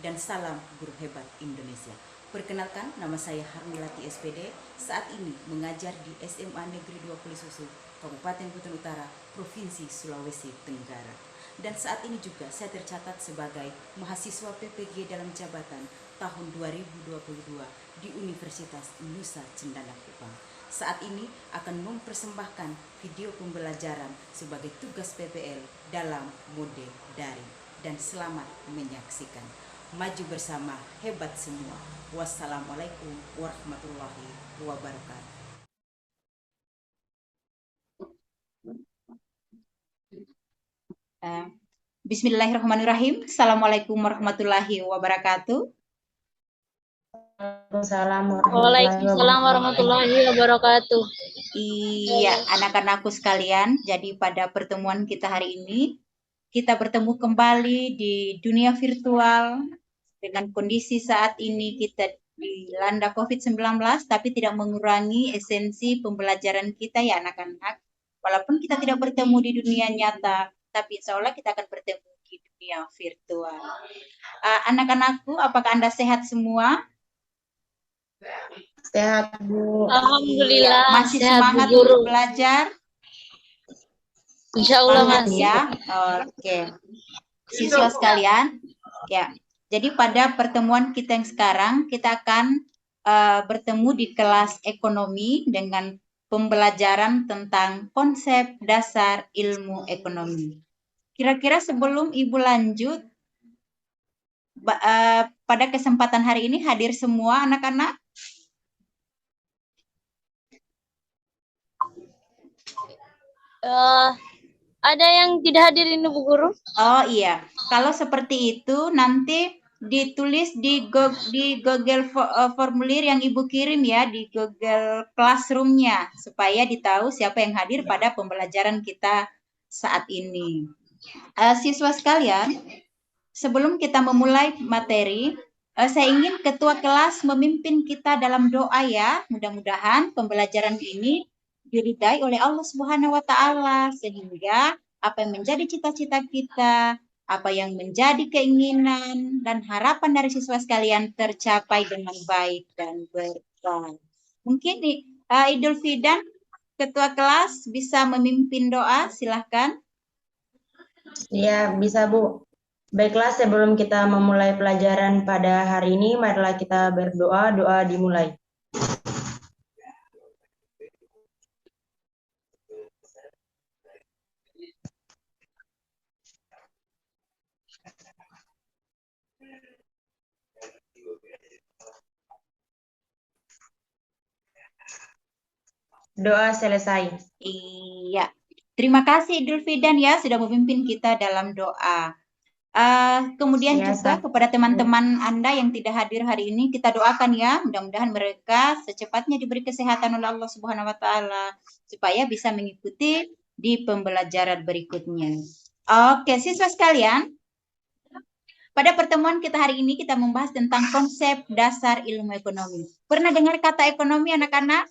dan salam guru hebat Indonesia. Perkenalkan, nama saya Harmilati SPD, saat ini mengajar di SMA Negeri 2 Kulisusu, Kabupaten Buton Utara, Provinsi Sulawesi Tenggara. Dan saat ini juga saya tercatat sebagai mahasiswa PPG dalam jabatan tahun 2022 di Universitas Nusa Cendana Kupang. Saat ini akan mempersembahkan video pembelajaran sebagai tugas PPL dalam mode daring. Dan selamat menyaksikan. Maju bersama, hebat semua. Wassalamualaikum warahmatullahi wabarakatuh. Bismillahirrahmanirrahim. Assalamualaikum warahmatullahi wabarakatuh. Waalaikumsalam warahmatullahi wabarakatuh. Iya, anak-anakku sekalian, jadi pada pertemuan kita hari ini, kita bertemu kembali di dunia virtual dengan kondisi saat ini kita dilanda COVID-19, tapi tidak mengurangi esensi pembelajaran kita ya anak-anak. Walaupun kita tidak bertemu di dunia nyata, tapi insya Allah kita akan bertemu di dunia virtual. Anak-anakku, apakah Anda sehat semua? Sehat, Bu. Alhamdulillah. Iya. Masih sehat, semangat Bu Guru. untuk belajar? Insya Allah Semangat masih. ya. Oke. Siswa sekalian, ya. Jadi pada pertemuan kita yang sekarang, kita akan bertemu di kelas ekonomi dengan pembelajaran tentang konsep dasar ilmu ekonomi. Kira-kira sebelum Ibu lanjut, pada kesempatan hari ini hadir semua anak-anak? Ada yang tidak hadir ini, Bu Guru? Oh iya, kalau seperti itu nanti ditulis di Google formulir yang Ibu kirim ya, di Google Classroom-nya, supaya ditahu siapa yang hadir pada pembelajaran kita saat ini. Siswa sekalian, sebelum kita memulai materi, saya ingin ketua kelas memimpin kita dalam doa ya. Mudah-mudahan pembelajaran ini diridai oleh Allah Subhanahu wa taala sehingga apa yang menjadi cita-cita kita, apa yang menjadi keinginan dan harapan dari siswa sekalian tercapai dengan baik dan berkah. Mungkin Idul Fidan, ketua kelas bisa memimpin doa, silahkan. Ya, bisa Bu. Baiklah, sebelum kita memulai pelajaran pada hari ini, marilah kita berdoa, doa dimulai. Doa selesai. Iya. Terima kasih Idul Fidan ya sudah memimpin kita dalam doa. Kemudian Ya, juga kepada teman-teman Anda yang tidak hadir hari ini, kita doakan ya, mudah-mudahan mereka secepatnya diberi kesehatan oleh Allah Subhanahu wa taala supaya bisa mengikuti di pembelajaran berikutnya. Oke, siswa sekalian, pada pertemuan kita hari ini kita membahas tentang konsep dasar ilmu ekonomi. Pernah dengar kata ekonomi anak-anak?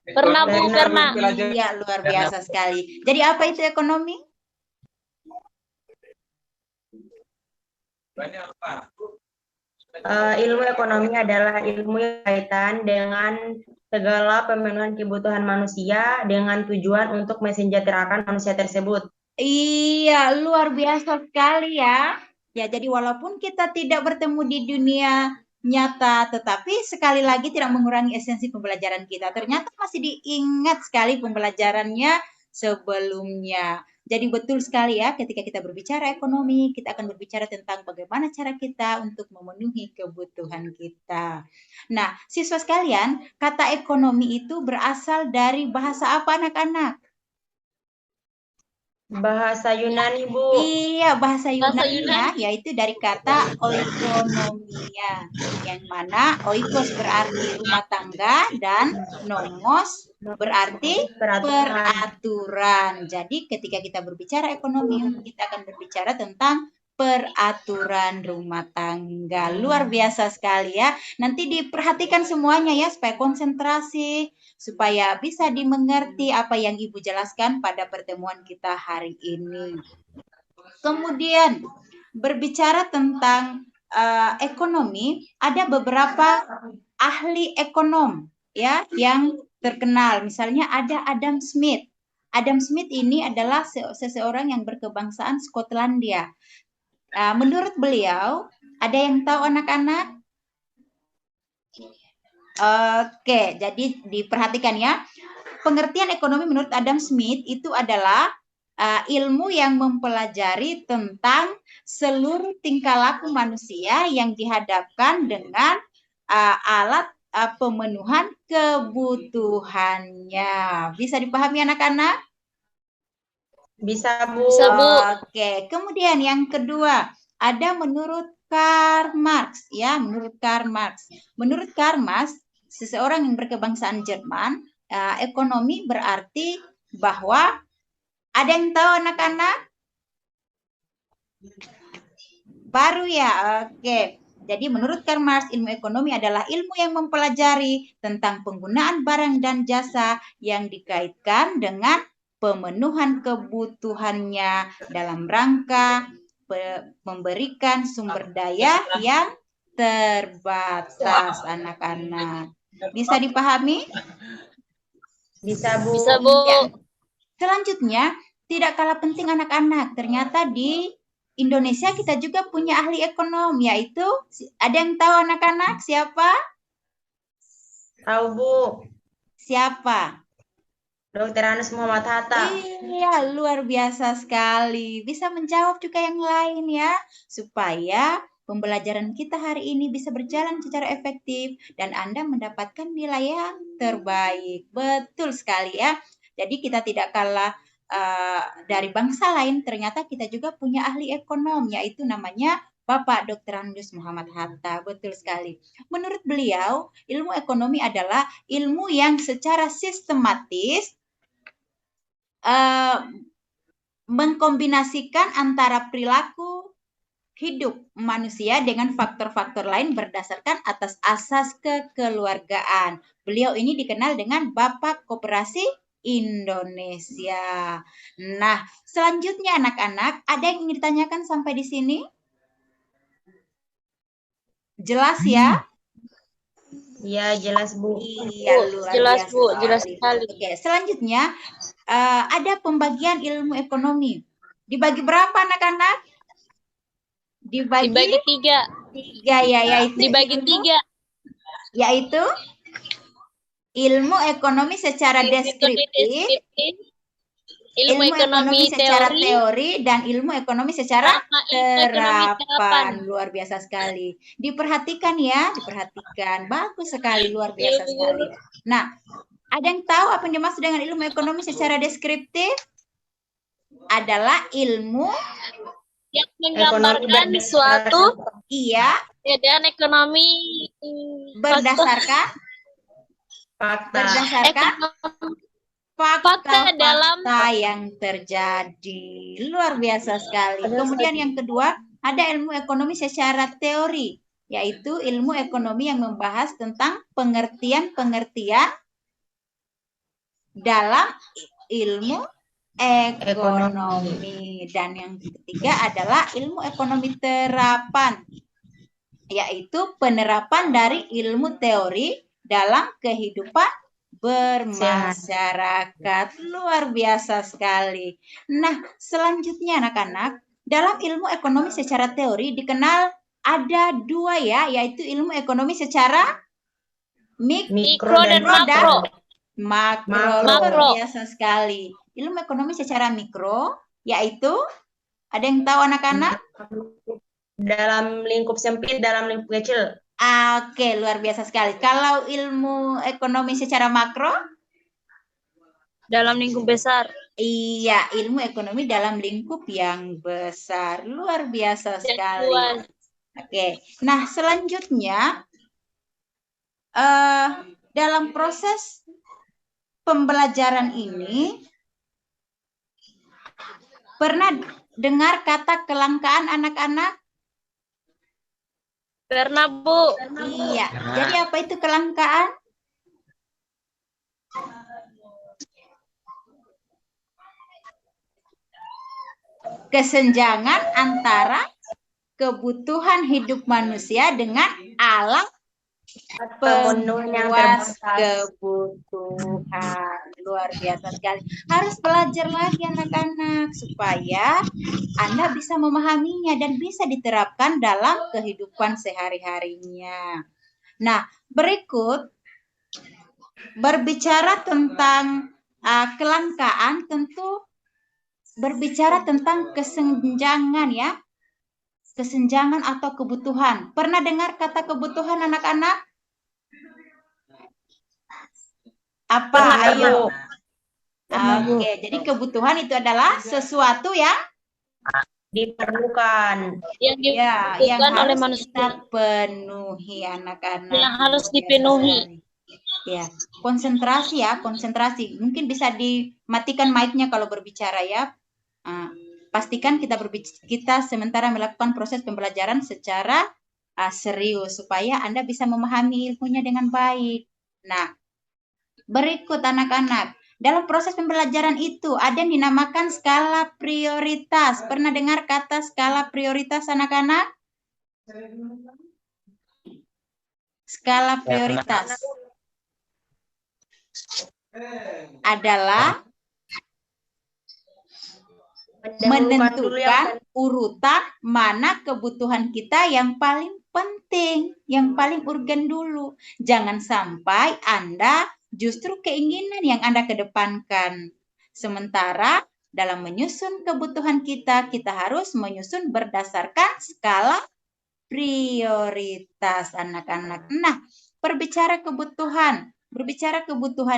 Pernah, Bu, pernah. Iya, luar biasa sekali. Jadi apa itu ekonomi? Ilmu ekonomi adalah ilmu yang kaitan dengan segala pemenuhan kebutuhan manusia dengan tujuan untuk mensejahterakan manusia tersebut. Iya, luar biasa sekali ya. Ya, jadi walaupun kita tidak bertemu di dunia nyata, tetapi sekali lagi tidak mengurangi esensi pembelajaran kita. Ternyata masih diingat sekali pembelajarannya sebelumnya. Jadi betul sekali ya, ketika kita berbicara ekonomi, kita akan berbicara tentang bagaimana cara kita untuk memenuhi kebutuhan kita. Nah, siswa sekalian, kata ekonomi itu berasal dari bahasa apa anak-anak? Bahasa Yunani, Bu. Iya, bahasa Yunani-nya yaitu dari kata oikonomia, yang mana oikos berarti rumah tangga dan nomos berarti peraturan. Jadi ketika kita berbicara ekonomi, kita akan berbicara tentang peraturan rumah tangga. Luar biasa sekali ya. Nanti diperhatikan semuanya ya supaya konsentrasi, supaya bisa dimengerti apa yang Ibu jelaskan pada pertemuan kita hari ini. Kemudian berbicara tentang ekonomi, ada beberapa ahli ekonom ya yang terkenal. Misalnya ada Adam Smith. Adam Smith ini adalah seseorang yang berkebangsaan Skotlandia. Menurut beliau, ada yang tahu anak-anak? Oke, jadi diperhatikan ya. Pengertian ekonomi menurut Adam Smith itu adalah ilmu yang mempelajari tentang seluruh tingkah laku manusia yang dihadapkan dengan alat pemenuhan kebutuhannya. Bisa dipahami anak-anak? Bisa, Bu. Bisa, Bu. Oke, kemudian yang kedua, ada menurut Karl Marx ya, menurut Karl Marx. Menurut Karl Marx, seseorang yang berkebangsaan Jerman, ekonomi berarti bahwa ada yang tahu anak-anak? Baru ya, oke. Jadi menurut Karl Marx, ilmu ekonomi adalah ilmu yang mempelajari tentang penggunaan barang dan jasa yang dikaitkan dengan pemenuhan kebutuhannya dalam rangka memberikan sumber daya yang terbatas, anak-anak. Bisa dipahami? Bisa, Bu. Bisa, Bu. Iya. Selanjutnya, tidak kalah penting anak-anak, ternyata di Indonesia kita juga punya ahli ekonom, yaitu ada yang tahu anak-anak siapa? Tahu, Bu. Siapa? Dr. Anus Muhammad Hatta. Iya, luar biasa sekali. Bisa menjawab juga yang lain ya, supaya pembelajaran kita hari ini bisa berjalan secara efektif dan Anda mendapatkan nilai yang terbaik. Betul sekali ya. Jadi kita tidak kalah dari bangsa lain, ternyata kita juga punya ahli ekonom, yaitu namanya Bapak Dr. Anus Muhammad Hatta. Betul sekali. Menurut beliau, ilmu ekonomi adalah ilmu yang secara sistematis mengkombinasikan antara perilaku hidup manusia dengan faktor-faktor lain berdasarkan atas asas kekeluargaan. Beliau ini dikenal dengan Bapak Koperasi Indonesia. Nah, selanjutnya anak-anak, ada yang ingin ditanyakan sampai di sini? Jelas ya? Iya, jelas, Bu. Iya, luar Jelas, biasa Bu. Jelas sekali. sekali. Oke, selanjutnya ada pembagian ilmu ekonomi. Dibagi berapa anak-anak? Dibagi 3. tiga ya, yaitu Dibagi ilmu, 3. yaitu ilmu ekonomi secara deskriptif, Ilmu ekonomi secara teori, teori, dan ilmu ekonomi secara sama ilmu ekonomi terapan. terapan. Luar biasa sekali. Diperhatikan ya, diperhatikan. Bagus sekali, luar biasa sekali. Nah, ada yang tahu apa yang dimaksud dengan ilmu ekonomi secara deskriptif? Adalah ilmu Yang menggambarkan suatu keadaan ekonomi berdasarkan fakta dalam yang terjadi. Luar biasa sekali. Kemudian yang kedua, ada ilmu ekonomi secara teori, yaitu ilmu ekonomi yang membahas tentang pengertian-pengertian dalam ilmu ekonomi. Dan yang ketiga adalah ilmu ekonomi terapan, yaitu penerapan dari ilmu teori dalam kehidupan bermasyarakat. Luar biasa sekali. Nah, selanjutnya anak-anak, dalam ilmu ekonomi secara teori dikenal ada 2 ya, yaitu ilmu ekonomi secara mikro dan makro. Makro. Luar biasa sekali. Ilmu ekonomi secara mikro, yaitu ada yang tahu anak-anak? Dalam lingkup sempit, dalam lingkup kecil. Oke, luar biasa sekali. Kalau ilmu ekonomi secara makro? Dalam lingkup besar. Iya, ilmu ekonomi dalam lingkup yang besar. Luar biasa sekali. Oke, nah selanjutnya dalam proses pembelajaran ini pernah dengar kata kelangkaan anak-anak? Pernah, Bu. Iya. Jadi apa itu kelangkaan? kesenjangan antara kebutuhan hidup manusia dengan alat pemenuhan yang pemuas terbatas. kebutuhan. Luar biasa sekali. Harus belajar lagi anak-anak supaya Anda bisa memahaminya dan bisa diterapkan dalam kehidupan sehari-harinya. Nah, berikut berbicara tentang kelangkaan, tentu berbicara tentang kesenjangan ya. Kesenjangan atau kebutuhan. Pernah dengar kata kebutuhan anak-anak? Apa? Ayo. Oke, jadi kebutuhan itu adalah sesuatu yang Diperlukan. Yang yang dibutuhkan oleh harus manusia. kita penuhi anak-anak. Yang harus Biasa dipenuhi. sekali. Ya, konsentrasi ya, konsentrasi. Mungkin bisa dimatikan mic-nya kalau berbicara ya. Pastikan kita sementara melakukan proses pembelajaran secara serius supaya Anda bisa memahami ilmunya dengan baik. Nah, berikut anak-anak. Dalam proses pembelajaran itu ada yang dinamakan skala prioritas. Pernah dengar kata skala prioritas anak-anak? Skala prioritas adalah menentukan urutan mana kebutuhan kita yang paling penting, yang paling urgen dulu. Jangan sampai Anda justru keinginan yang Anda kedepankan. Sementara dalam menyusun kebutuhan kita harus menyusun berdasarkan skala prioritas anak-anak. Nah, berbicara kebutuhan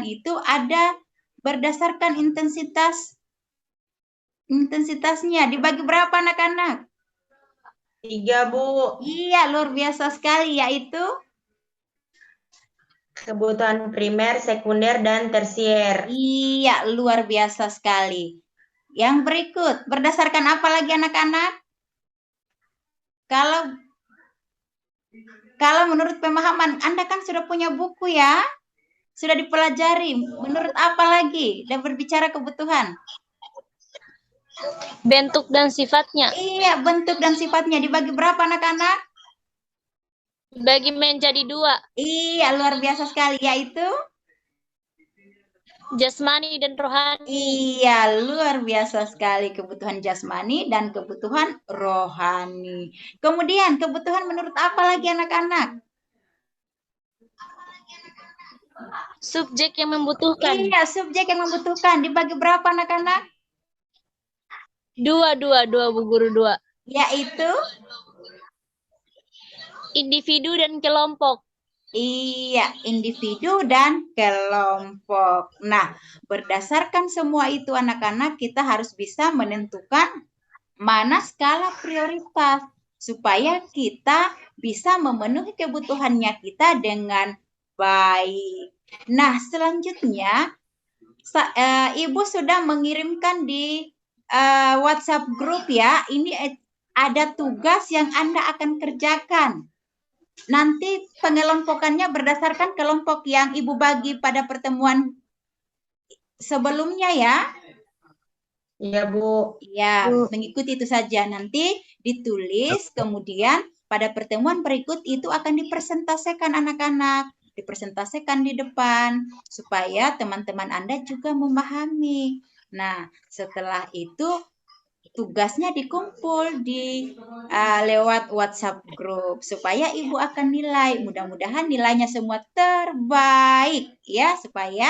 itu ada berdasarkan intensitasnya. Dibagi berapa anak-anak? 3, Bu. Iya, luar biasa sekali, yaitu Kebutuhan primer, sekunder, dan tersier. iya, luar biasa sekali. Yang berikut, berdasarkan apa lagi anak-anak? Kalau menurut pemahaman, Anda kan sudah punya buku ya? Sudah dipelajari. Menurut apa lagi? Dan berbicara kebutuhan. Bentuk dan sifatnya. Iya, bentuk dan sifatnya. Dibagi berapa anak-anak? Dibagi menjadi 2. Iya, luar biasa sekali. Yaitu? Jasmani dan rohani. Iya, luar biasa sekali. Kebutuhan jasmani dan kebutuhan rohani. Kemudian, kebutuhan menurut apa lagi anak-anak? Subjek yang membutuhkan. Iya, subjek yang membutuhkan. Dibagi berapa anak-anak? 2, Bu Guru, 2. Yaitu? Individu dan kelompok. Iya, individu dan kelompok. Nah, berdasarkan semua itu anak-anak, kita harus bisa menentukan mana skala prioritas supaya kita bisa memenuhi kebutuhannya kita dengan baik. Nah, selanjutnya Ibu sudah mengirimkan di WhatsApp grup ya. Ini ada tugas yang Anda akan kerjakan. Nanti pengelompokannya berdasarkan kelompok yang Ibu bagi pada pertemuan sebelumnya ya. Iya, Bu. Ya, mengikuti itu saja. Nanti ditulis, kemudian pada pertemuan berikut itu akan dipresentasikan anak-anak. Dipresentasikan di depan, supaya teman-teman Anda juga memahami. Nah, setelah itu tugasnya dikumpul di lewat WhatsApp group supaya Ibu akan nilai. Mudah-mudahan nilainya semua terbaik ya, supaya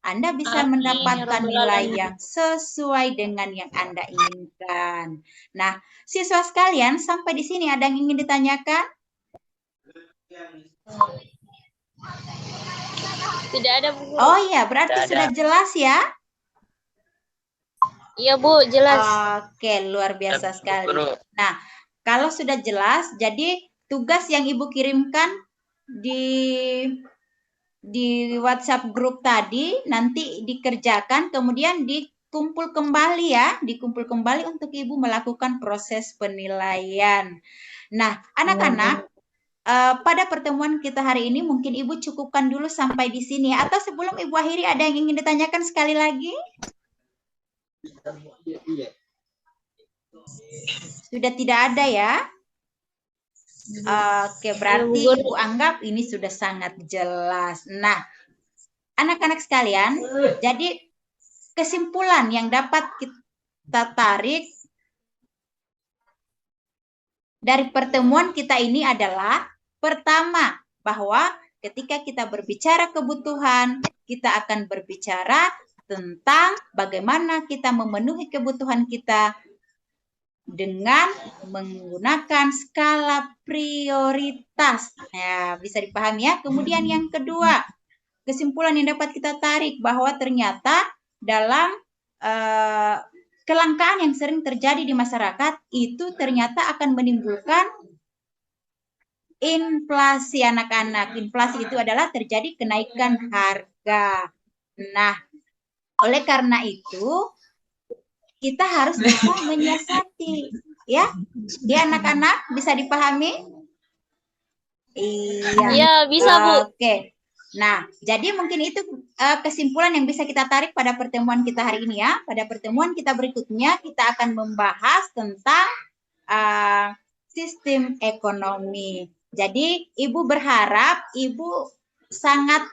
Anda bisa Amin, mendapatkan ya nilai Rabbal yang sesuai dengan yang Anda inginkan. Nah, siswa sekalian, sampai di sini ada yang ingin ditanyakan? Tidak ada, Bu. Oh iya, berarti sudah jelas ya? Iya, Bu, jelas. Oke, luar biasa sekali. Nah, kalau sudah jelas, jadi tugas yang Ibu kirimkan di WhatsApp grup tadi nanti dikerjakan, kemudian dikumpul kembali ya, dikumpul kembali untuk Ibu melakukan proses penilaian. Nah, anak-anak, pada pertemuan kita hari ini mungkin Ibu cukupkan dulu sampai di sini. Atau sebelum Ibu akhiri ada yang ingin ditanyakan sekali lagi? Sudah tidak ada ya? Oke, berarti Bu Guru. Ibu anggap ini sudah sangat jelas. Nah, anak-anak sekalian, jadi kesimpulan yang dapat kita tarik dari pertemuan kita ini adalah pertama, bahwa ketika kita berbicara kebutuhan, kita akan berbicara tentang bagaimana kita memenuhi kebutuhan kita dengan menggunakan skala prioritas. Ya, bisa dipahami ya. Kemudian yang kedua, kesimpulan yang dapat kita tarik bahwa ternyata dalam kelangkaan yang sering terjadi di masyarakat itu ternyata akan menimbulkan inflasi anak-anak. Inflasi itu adalah terjadi kenaikan harga. Nah, oleh karena itu kita harus bisa menyiasati, ya. Ya anak-anak, bisa dipahami? Iya. Iya, bisa, Bu. Oke. Nah, jadi mungkin itu kesimpulan yang bisa kita tarik pada pertemuan kita hari ini ya. Pada pertemuan kita berikutnya kita akan membahas tentang sistem ekonomi. Jadi Ibu berharap, Ibu sangat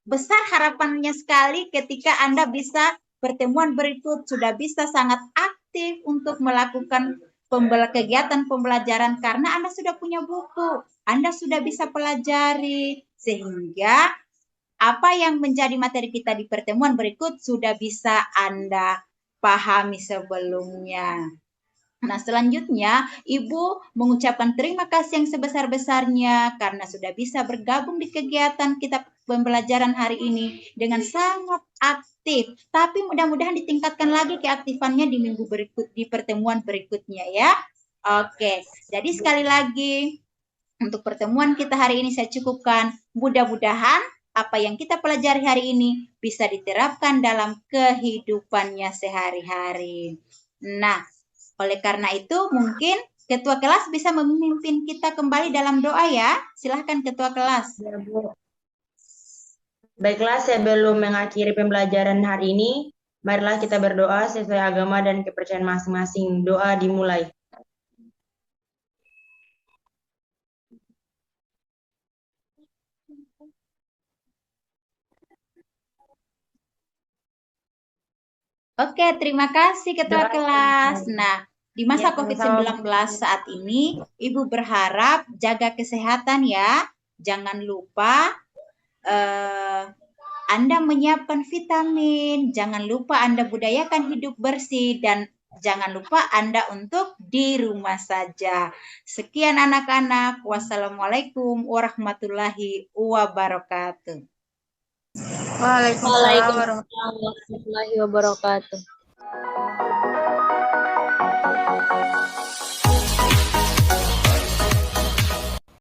besar harapannya sekali ketika Anda bisa pertemuan berikut sudah bisa sangat aktif untuk melakukan kegiatan pembelajaran karena Anda sudah punya buku, Anda sudah bisa pelajari, sehingga apa yang menjadi materi kita di pertemuan berikut sudah bisa Anda pahami sebelumnya. Nah, selanjutnya Ibu mengucapkan terima kasih yang sebesar-besarnya karena sudah bisa bergabung di kegiatan kita pembelajaran hari ini dengan sangat aktif. Tapi mudah-mudahan ditingkatkan lagi keaktifannya di minggu berikut, di pertemuan berikutnya ya. Oke, jadi sekali lagi untuk pertemuan kita hari ini saya cukupkan. Mudah-mudahan apa yang kita pelajari hari ini bisa diterapkan dalam kehidupannya sehari-hari. Nah, oleh karena itu mungkin ketua kelas bisa memimpin kita kembali dalam doa ya. Silahkan ketua kelas. Ya, Bu. Baiklah, sebelum mengakhiri pembelajaran hari ini, marilah kita berdoa sesuai agama dan kepercayaan masing-masing. Doa dimulai. Oke, terima kasih ketua Doa kelas. Nah, di masa Ya, COVID-19 saat ini, Ibu berharap jaga kesehatan ya. Jangan lupa Anda menyiapkan vitamin, jangan lupa Anda budayakan hidup bersih, dan jangan lupa Anda untuk di rumah saja. Sekian anak-anak. Wassalamualaikum warahmatullahi wabarakatuh. Waalaikumsalam warahmatullahi wabarakatuh.